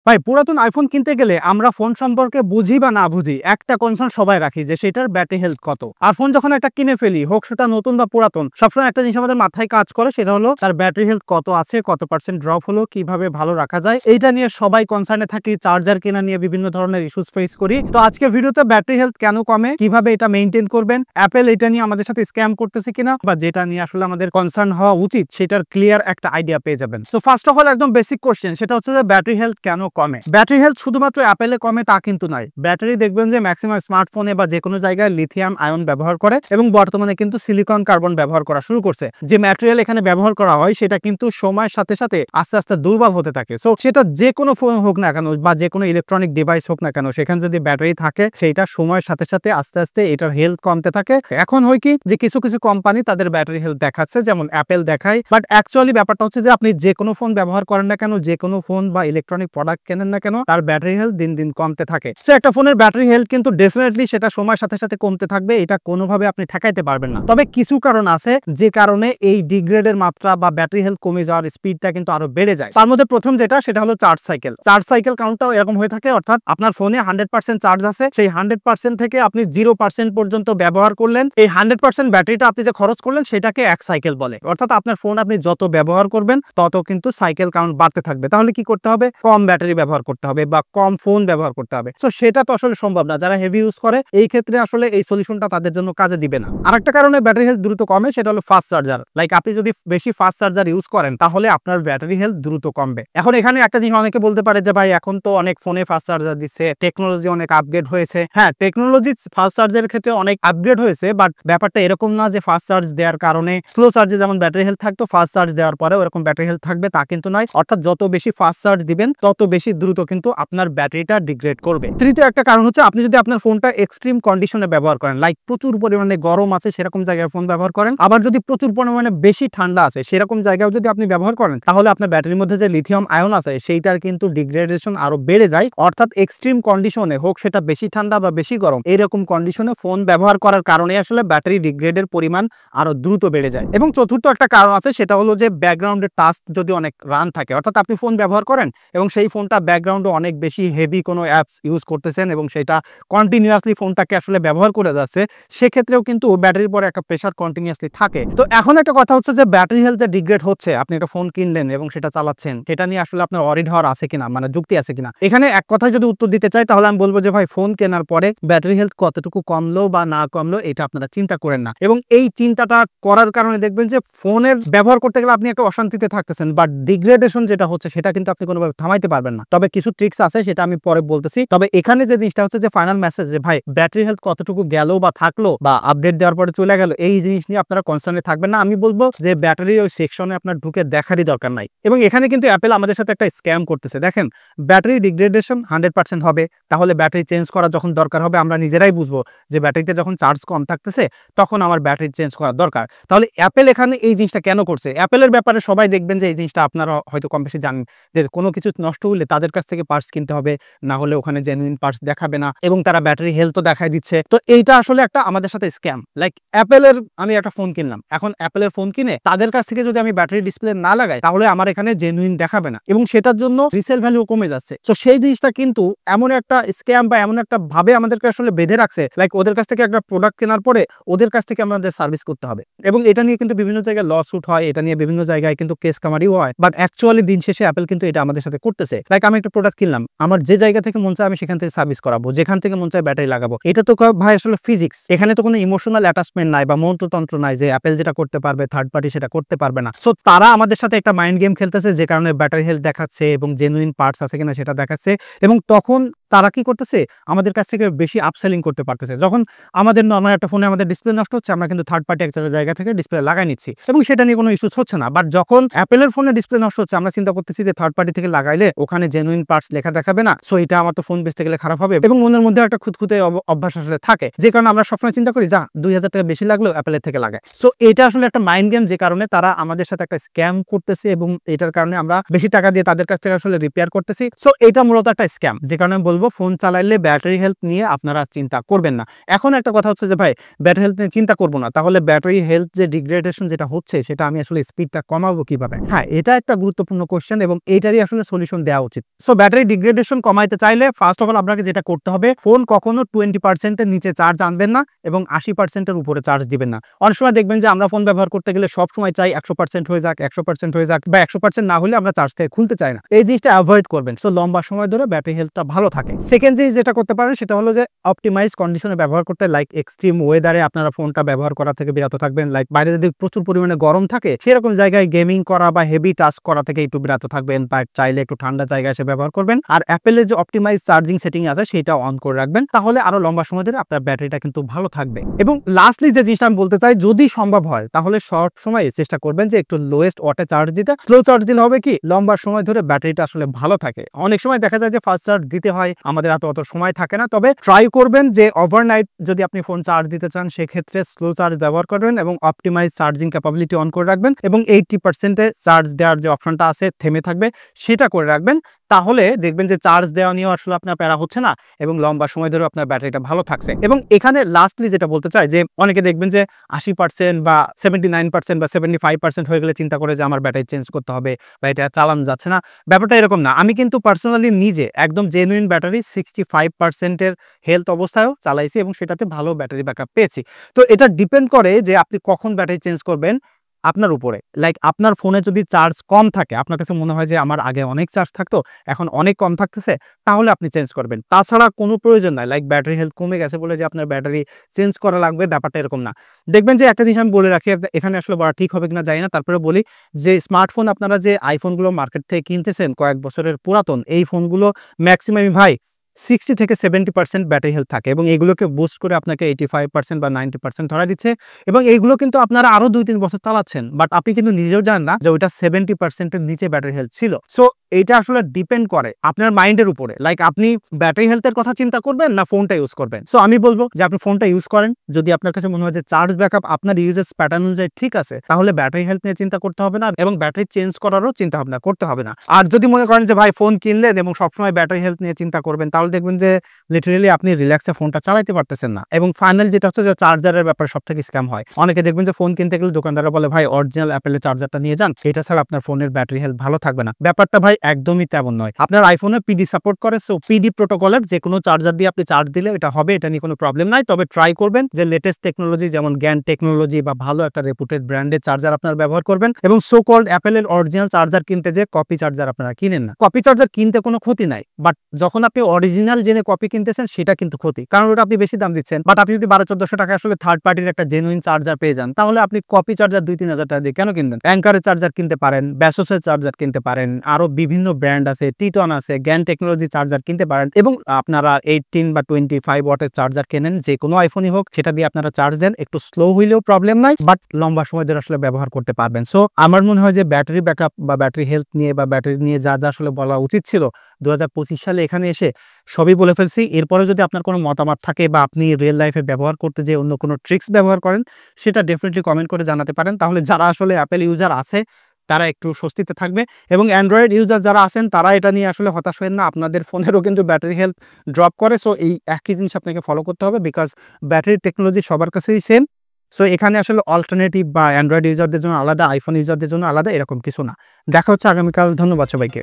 ভাই পুরাতন আইফোন কিনতে গেলে আমরা ফোন সম্পর্কে বুঝি বা না বুঝি একটা কনসার্ন সবাই রাখি যে সেটার ব্যাটারি হেলথ কত। আর ফোন যখন একটা কিনে ফেলি, হোক সেটা নতুন বা পুরাতন, সবসময় একটা জিনিস আমাদের মাথায় কাজ করে, সেটা হলো তার ব্যাটারি হেলথ কত আছে, কত পার্সেন্ট ড্রপ হলো, কিভাবে ভালো রাখা যায়। এইটা নিয়ে সবাই কনসার্নে থাকি। চার্জার কেনা নিয়ে বিভিন্ন ধরনের ইস্যুস ফেস করি। তো আজকে ভিডিওতে ব্যাটারি হেলথ কেন কমে, কিভাবে এটা মেইনটেইন করবেন, অ্যাপেল এটা নিয়ে আমাদের সাথে স্ক্যাম করতেছে কিনা, বা যেটা নিয়ে আসলে আমাদের কনসার্ন হওয়া উচিত সেটার ক্লিয়ার একটা আইডিয়া পেয়ে যাবেন। সো ফার্স্ট অফ অল একদম বেসিক কোশ্চেন, সেটা হচ্ছে যে ব্যাটারি হেলথ কেন কমে। ব্যাটারি হেলথ শুধুমাত্র অ্যাপেলে কমে তা কিন্তু নয়। ব্যাটারি দেখবেন যে ম্যাক্সিমাম স্মার্টফোনে বা যে কোনো জায়গায় লিথিয়াম আয়ন ব্যবহার করে, এবং বর্তমানে কিন্তু সিলিকন কার্বন ব্যবহার করা শুরু করছে। যে ম্যাটেরিয়াল এখানে ব্যবহার করা হয় সেটা কিন্তু সময়ের সাথে সাথে আস্তে আস্তে দুর্বল হতে থাকে। সো সেটা যে কোনো ফোন হোক না কেন বা যে কোনো ইলেকট্রনিক ডিভাইস হোক না কেন, সেখানে যদি ব্যাটারি থাকে সেইটা সময়ের সাথে সাথে আস্তে আস্তে এটার হেলথ কমতে থাকে। এখন হয় কি যে কিছু কিছু কোম্পানি তাদের ব্যাটারি হেলথ দেখাচ্ছে, যেমন অ্যাপেল দেখায়, বাট অ্যাকচুয়ালি ব্যাপারটা হচ্ছে যে আপনি যে কোনো ফোন ব্যবহার করেন না কেন, যে কোনো ফোন বা ইলেকট্রনিক প্রোডাক্ট কেনেন না কেন, তার ব্যাটারি হেলথ দিন দিন কমতে থাকে। সো একটা ফোনের ব্যাটারি হেলথ কিন্তু ডেফিনেটলি সেটা সময়ের সাথে সাথে কমতে থাকবে, এটা কোনোভাবে আপনি ঠেকাইতে পারবেন না। তবে কিছু কারণ আছে যে কারণে এই ডিগ্রেডের মাত্রা বা ব্যাটারি হেলথ কমে যাওয়ার স্পিডটা কিন্তু আরো বেড়ে যায়। তার মধ্যে প্রথম যেটা, সেটা হলো চার্জ সাইকেল। চার্জ সাইকেল কাউন্টটাও এরকম হয়ে থাকে, অর্থাৎ আপনার ফোনে 100% চার্জ আছে, সেই 100% থেকে আপনি 0% পর্যন্ত ব্যবহার করলেন, এই 100% ব্যাটারিটা আপনি যে খরচ করলেন সেটাকে এক সাইকেল বলে। অর্থাৎ আপনার ফোন আপনি যত ব্যবহার করবেন তত কিন্তু সাইকেল কাউন্ট বাড়তে থাকবে। তাহলে কি করতে হবে? কম ব্যাটারি ব্যবহার করতে হবে বা কম ফোন ব্যবহার করতে হবে। সো সেটা তো আসলে সম্ভব না। যারা হেভি ইউজ করে এই ক্ষেত্রে আসলে এই সলিউশনটা তাদের জন্য কাজে দিবে না। আরেকটা কারণে ব্যাটারি হেলথ দ্রুত কমে, সেটা হলো ফাস্ট চার্জার। লাইক আপনি যদি বেশি ফাস্ট চার্জার ইউজ করেন তাহলে আপনার ব্যাটারি হেলথ দ্রুত কমবে। এখন এখানে একটা জিনিস অনেকে বলতে পারে যে ভাই এখন তো অনেক ফোনে ফাস্ট চার্জার দিচ্ছে, টেকনোলজি অনেক আপগ্রেড হয়েছে। হ্যাঁ, টেকনোলজি ফাস্ট চার্জের ক্ষেত্রে অনেক আপগ্রেড হয়েছে, বাট ব্যাপারটা এরকম না যে ফাস্ট চার্জ দেওয়ার কারণে স্লো চার্জে যেমন ব্যাটারি হেলথ থাকতো, ফাস্ট চার্জ দেওয়ার পরে ওরকম ব্যাটারি হেলথ থাকবে তা কিন্তু নয়। অর্থাৎ যত বেশি ফাস্ট চার্জ দিবেন তত বেশি দ্রুত কিন্তু আপনার ব্যাটারিটা ডিগ্রেড করবে। তৃতীয় একটা কারণ হচ্ছে আপনি যদি আপনার ফোনটা এক্সট্রিম কন্ডিশনে ব্যবহার করেন, লাইক প্রচুর পরিমাণে গরম আছে সেরকম জায়গায় ফোন ব্যবহার করেন, আবার যদি প্রচুর পরিমাণে বেশি ঠান্ডা আছে সেরকম জায়গায় যদি আপনি ব্যবহার করেন, তাহলে আপনার ব্যাটারির মধ্যে যে লিথিয়াম আয়ন আছে সেইটার কিন্তু ডিগ্রেডেশন আরো বেড়ে যায়। অর্থাৎ এক্সট্রিম কন্ডিশনে, হোক সেটা বেশি ঠান্ডা বা বেশি গরম, এইরকম কন্ডিশনে ফোন ব্যবহার করার কারণে আসলে ব্যাটারি ডিগ্রেডের পরিমাণ আরো দ্রুত বেড়ে যায়। এবং চতুর্থ একটা কারণ আছে, সেটা হলো যে ব্যাকগ্রাউন্ডের টাস্ক যদি অনেক রান থাকে, অর্থাৎ আপনি ফোন ব্যবহার করেন এবং সেই ফোনটা ব্যাকগ্রাউন্ডে অনেক বেশি হেভি কোনো অ্যাপস ইউজ করতেছেন এবং সেটা কন্টিনিউয়াসলি ফোনটাকে আসলে ব্যবহার করে যাচ্ছে, সেক্ষেত্রেও কিন্তু ব্যাটারির পরে একটা প্রেশার কন্টিনিউয়াসলি থাকে। তো এখন একটা কথা হচ্ছে যে ব্যাটারি হেলথ ডিগ্রেড হচ্ছে, আপনি একটা ফোন কিনলেন এবং সেটা চালাচ্ছেন, সেটা নিয়ে আসলে আপনার অরিড হওয়ার আছে কিনা, মানে যুক্তি আছে কিনা। এখানে এক কথায় যদি উত্তর দিতে চাই তাহলে আমি বলবো যে ভাই ফোন কেনার পরে ব্যাটারি হেলথ কতটুকু কমলো বা না কমলো এটা আপনারা চিন্তা করেন না, এবং এই চিন্তাটা করার কারণে দেখবেন যে ফোনের ব্যবহার করতে গেলে আপনি একটা অশান্তিতে থাকতেছেন, বাট ডিগ্রেডেশন যেটা হচ্ছে সেটা কিন্তু আপনি কোনোভাবে থামাইতে পারবেন না। তবে কিছু ট্রিক্স আছে, সেটা আমি পরে বলতেছি। তবে এখানে যে জিনিসটা হচ্ছে যে ফাইনাল মেসেজ, যে ভাই ব্যাটারি হেলথ কতটুকু গেল বা থাকলো বা আপডেট দেওয়ার পরে চলে গেল, এই জিনিস নিয়ে আপনারা কনসার্নে থাকবেন না। আমি বলবো যে ব্যাটারির ওই সেকশনে আপনার ঢুকে দেখারই দরকার নাই। এবং এখানে কিন্তু অ্যাপেল আমাদের সাথে একটা স্ক্যাম করতেছে। দেখেন, ব্যাটারি ডিগ্রেডেশন 100% হবে, তাহলে ব্যাটারি চেঞ্জ করা যখন দরকার হবে আমরা নিজেরাই বুঝবো যে ব্যাটারিতে যখন চার্জ কম থাকতেছে তখন আমার ব্যাটারি চেঞ্জ করা দরকার। তাহলে অ্যাপেল এখানে এই জিনিসটা কেন করছে? অ্যাপেলের ব্যাপারে সবাই দেখবেন যে এই জিনিসটা আপনারা হয়তো কম বেশি জানেন, যে কোনো কিছু নষ্ট হলে তাদের কাছ থেকে পার্টস কিনতে হবে, না হলে ওখানে জেনুইন পার্টস দেখাবে না, এবং তারা ব্যাটারি হেলথও দেখায় দিচ্ছে। তো এইটা আসলে একটা আমাদের সাথে স্ক্যাম। লাইক অ্যাপেলের আমি একটা ফোন কিনলাম, এখন অ্যাপেলের ফোন কিনে তাদের কাছ থেকে যদি আমি ব্যাটারি ডিসপ্লে না লাগাই তাহলে আমার এখানে জেনুইন দেখাবে না, এবং সেটার জন্য রিসেল ভ্যালু কমে যাচ্ছে। তো সেই জিনিসটা কিন্তু এমন একটা স্ক্যাম বা এমন একটা ভাবে আমাদেরকে আসলে বেঁধে রাখছে, লাইক ওদের কাছ থেকে একটা প্রোডাক্ট কেনার পরে ওদের কাছ থেকে আমাদের সার্ভিস করতে হবে, এবং এটা নিয়ে কিন্তু বিভিন্ন জায়গায় ল সুট হয়, এটা নিয়ে বিভিন্ন জায়গায় কিন্তু কেস কামারিও হয়। বাট অ্যাকচুয়ালি দিন শেষে অ্যাপেল কিন্তু এটা আমাদের সাথে করতেছে। লাইক আমি একটা প্রোডাক্ট কিনলাম, আমার যে জায়গা থেকে মন চায় আমি সেখান থেকে সার্ভিস করাবো, যেখান থেকে মন চায় ব্যাটারি লাগাবো। এটা তো ভাই আসলে ফিজিক্স, এখানে তো কোনো ইমোশনাল অ্যাটাচমেন্ট নাই বা মন্ত্রতন্ত্র নাই যে অ্যাপেল যেটা করতে পারবে থার্ড পার্টি সেটা করতে পারবে না। সো তারা আমাদের সাথে একটা মাইন্ড গেম খেলতেছে, যে কারণে ব্যাটারি হেলথ দেখাচ্ছে এবং জেনুইন পার্টস আছে কিনা সেটা দেখাচ্ছে, এবং তখন তারা কি করতেছে আমাদের কাছ থেকে বেশি আপসেলিং করতে পারতেছে। যখন আমাদের নরমাল একটা ফোনে আমাদের ডিসপ্লে নষ্ট হচ্ছে, আমরা কিন্তু থার্ড পার্টি একটা জায়গা থেকে ডিসপ্লে লাগাই নিচ্ছি এবং সেটা নিয়ে কোনো ইস্যুস হচ্ছে না। বাট যখন অ্যাপেলের ফোনে ডিসপ্লে নষ্ট হচ্ছে, আমরা চিন্তা করতেছি যে থার্ড পার্টি থেকে লাগাইলে ওখানে জেনুইন পার্টস লেখা দেখাবে না, সো এটা আমার তো ফোন বেচতে গেলে খারাপ হবে, এবং মনের মধ্যে একটা খুঁতখুঁতে অভ্যাস আসলে থাকে, যে কারণে আমরা সবসময় চিন্তা করি যা 2000 টাকা বেশি লাগলো অ্যাপেলের থেকে লাগায়। সো এটা আসলে একটা মাইন্ড গেম, যে কারণে তারা আমাদের সাথে একটা স্ক্যাম করতেছে, এবং এটার কারণে আমরা বেশি টাকা দিয়ে তাদের কাছ থেকে আসলে রিপেয়ার করতেছি। সো এটা মূলত একটা স্ক্যাম, যে কারণে বলবো বলবো ফোন চালাইলে ব্যাটারি হেলথ নিয়ে আপনারা চিন্তা করবেন না। এখন একটা কথা হচ্ছে যে ভাই ব্যাটারি হেলথ নিয়ে চিন্তা করব না, তাহলে ব্যাটারি হেলথ যে ডিগ্রেডেশন যেটা হচ্ছে সেটা আমি আসলে স্পিডটা কমাবো কিভাবে? হ্যাঁ, এটা একটা গুরুত্বপূর্ণ কোশ্চেন এবং এইটারই আসলে সলিউশন দেওয়া উচিত। সো ব্যাটারি ডিগ্রেডেশন কমাইতে চাইলে ফার্স্ট অফ অল আপনাকে যেটা করতে হবে, ফোন কখনো 20% এর নিচে চার্জ আনবেন না এবং 80% এর উপরে চার্জ দিবেন না। অনেক সময় দেখবেন যে আমরা ফোন ব্যবহার করতে গেলে সব সময় চাই 100% হয়ে যাক, 100% হয়ে যাক, বা 100% না হলে আমরা চার্জ থেকে খুলতে চাই না। এই জিনিসটা অ্যাভয়েড করবেন। সো লম্বা সময় ধরে ব্যাটারি হেলথটা ভালো থাকে। সেকেন্ড জিনিস যেটা করতে পারেন সেটা হলো যে অপটিমাইজ কন্ডিশনে ব্যবহার করতে, লাইক এক্সট্রিম ওয়েদারে আপনারা ফোনটা ব্যবহার করা থেকে বিরত থাকবেন। লাইক বাইরে যদি প্রচুর পরিমাণে গরম থাকে সেরকম জায়গায় গেমিং করা বা হেভি টাস্ক করা থেকে একটু বিরত থাকবেন, বা চাইলে একটু ঠান্ডা জায়গায় এসে ব্যবহার করবেন। আর অ্যাপেলের যে অপটিমাইজ চার্জিং সেটিং আছে সেটা অন করে রাখবেন, তাহলে আরো লম্বা সময় ধরে আপনার ব্যাটারিটা কিন্তু ভালো থাকবে। এবং লাস্টলি যে জিনিসটা আমি বলতে চাই, যদি সম্ভব হয় তাহলে শর্ট সময়ে চেষ্টা করবেন যে একটু লোয়েস্ট ওয়াটে চার্জ দিতে। স্লো চার্জ দিলে হবে কি, লম্বা সময় ধরে ব্যাটারিটা আসলে ভালো থাকে। অনেক সময় দেখা যায় যে ফাস্ট চার্জ দিতে হয়, আমাদের অত সময় থাকে না। তবে ট্রাই করবেন যে ওভারনাইট যদি আপনি ফোন চার্জ দিতে চান সেক্ষেত্রে স্লো চার্জ ব্যবহার করবেন এবং অপটিমাইজ চার্জিং ক্যাপাবিলিটি অন করে রাখবেন এবং 80% চার্জ দেওয়ার যে অপশনটা আছে থেমে থাকবে সেটা করে রাখবেন। তাহলে দেখবেন যে চার্জ দেওয়া নিয়েও আসলে আপনার প্যারা হচ্ছে না এবং লম্বা সময় ধরে আপনার ব্যাটারিটা ভালো থাকছে। এবং এখানে লাস্টলি যেটা বলতে চাই যে অনেকে দেখবেন যে 80% বা 79% বা 75% হয়ে গেলে চিন্তা করে যে আমার ব্যাটারি চেঞ্জ করতে হবে বা এটা চালানো যাচ্ছে না। ব্যাপারটা এরকম না। আমি কিন্তু পার্সোনালি নিজে একদম জেনুইন ব্যাটারি 65% এর হেলথ অবস্থায়ও চালাইছি এবং সেটাতে ভালো ব্যাটারি ব্যাকআপ পেয়েছি। তো এটা ডিপেন্ড করে যে আপনি কখন ব্যাটারি চেঞ্জ করবেন আপনার উপরে। লাইক আপনার ফোনে যদি চার্জ কম থাকে, আপনার কাছে মনে হয় যে আমার আগে অনেক চার্জ থাকতো এখন অনেক কম থাকতেছে, তাহলে আপনি চেঞ্জ করবেন। তাছাড়া কোনো প্রয়োজন নাই, লাইক ব্যাটারি হেলথ কমে গেছে বলে যে আপনার ব্যাটারি চেঞ্জ করা লাগবে, ব্যাপারটা এরকম না। দেখবেন যে একটা জিনিস আমি বলে রাখি, এখানে আসলে বলা ঠিক হবে কিনা জানি না, তারপরে বলি যে স্মার্টফোন আপনারা যে আইফোনগুলো মার্কেট থেকে কিনতেছেন কয়েক বছরের পুরাতন, এই ফোনগুলো ম্যাক্সিমামই ভাই 60 থেকে 70% ব্যাটারি হেলথ থাকে এবং এগুলোকে বুস্ট করে আপনাকে 85% বা 90% ধরা দিচ্ছে এবং এইগুলো কিন্তু আপনারা আরো 2-3 বছর চালাচ্ছেন, বাট আপনি কিন্তু নিজেও জানেন না যে ওইটা 70% এর নিচে ব্যাটারি হেলথ ছিল। সো এটা আসলে ডিপেন্ড করে আপনার মাইন্ডের উপরে, লাইক আপনি ব্যাটারি হেলথের কথা চিন্তা করবেন না ফোনটা ইউজ করবেন। সো আমি বলবো যে আপনি ফোনটা ইউজ করেন, যদি আপনার কাছে মনে হয় যে চার্জ ব্যাকআপ আপনার ইউজেস প্যাটার্ন অনুযায়ী ঠিক আছে, তাহলে ব্যাটারি হেলথ নিয়ে চিন্তা করতে হবে না এবং ব্যাটারি চেঞ্জ করারও চিন্তা ভাবনা করতে হবে না। আর যদি মনে করেন যে ভাই ফোন কিনলেন এবং সবসময় ব্যাটারি হেলথ নিয়ে চিন্তা করবেন, তাহলে দেখবেন যে লিটারেলি আপনি রিল্যাক্সে ফোনটা চালাতে পারতেছেন না। এবং ফাইনাল যেটা হচ্ছে যে চার্জারের ব্যাপারে সবথেকে স্ক্যাম হয়। অনেকে দেখবেন যে ফোন কিনতে গেলে দোকানদাররা বলে ভাই অরিজিনাল অ্যাপেলের চার্জারটা নিয়ে যান, এটা ছাড়া আপনার ফোনের ব্যাটারি হেলথ ভালো থাকবে না। ব্যাপারটা ভাই একদমই তেমন নয়। আপনার আইফোনে পিডি সাপোর্ট করে, সো পিডি প্রোটোকলের যে কোনো চার্জার দিয়ে আপনি চার্জ দিলে এটা হবে, এটা নিয়ে কোনো প্রবলেম নাই। তবে ট্রাই করবেন যে লেটেস্ট টেকনোলজি যেমন গ্যান টেকনোলজি বা ভালো একটা রেপুটেড ব্র্যান্ডের চার্জার আপনার ব্যবহার করবেন এবং সো কল্ড অ্যাপেলের অরিজিনাল চার্জার কিনতে যে কপি চার্জার আপনারা কিনেন না। কপি চার্জার কিনতে কোনো ক্ষতি নাই, বাট যখন আপনি অরিজিনাল জেনে কপি কিনতেছেন সেটা কিন্তু ক্ষতি, কারণ ওটা আপনি বেশি দাম দিচ্ছেন। বাট আপনি যদি 1200-1400 টাকা আসলে থার্ড পার্টির একটা জেনুইন চার্জার পেয়ে যান, তাহলে আপনি কপি চার্জার 2-3 হাজার টাকা দিয়ে কেন কিনবেন? অ্যাঙ্কারের চার্জার কিনতে পারেন, ব্যাসোসের চার্জার কিনতে পারেন, আরো বিভিন্ন ব্র্যান্ড আছে, টিটন আছে, গ্যান টেকনোলজি চার্জার কিনতে পারেন এবং আপনারা 18 বা 25 ওয়াটের চার্জার কেনেন, যে কোনো আইফোনই হোক, সেটা দিয়ে আপনারা চার্জ দেন। একটু স্লো হইলেও প্রবলেম নাই, বাট লম্বা সময় ধরে আসলে ব্যবহার করতে পারবেন। সো আমার মনে হয় যে ব্যাটারি ব্যাকআপ বা ব্যাটারি হেলথ নিয়ে বা ব্যাটারি নিয়ে যা যা আসলে বলা উচিত ছিল 2025 সালে এখানে এসে সবই বলে ফেলছি। এরপরে যদি আপনার কোনো মতামত থাকে বা আপনি রিয়েল লাইফে ব্যবহার করতে যে অন্য কোনো ট্রিক্স ব্যবহার করেন, সেটা ডেফিনেটলি কমেন্ট করে জানাতে পারেন। তাহলে যারা আসলে অ্যাপেল ইউজার আছে তারা একটু স্বস্তিতে থাকবে এবং অ্যান্ড্রয়েড ইউজার যারা আছেন তারা এটা নিয়ে আসলে হতাশ হবেন না, আপনাদের ফোনেরও কিন্তু ব্যাটারি হেলথ ড্রপ করে। সো এই একই জিনিস আপনাকে ফলো করতে হবে, বিকজ ব্যাটারি টেকনোলজি সবার কাছেই সেম। সো এখানে আসলে অল্টারনেটিভ বা অ্যান্ড্রয়েড ইউজারদের জন্য আলাদা, আইফোন ইউজারদের জন্য আলাদা, এরকম কিছু না। দেখা হচ্ছে আগামীকাল। ধন্যবাদ সবাইকে।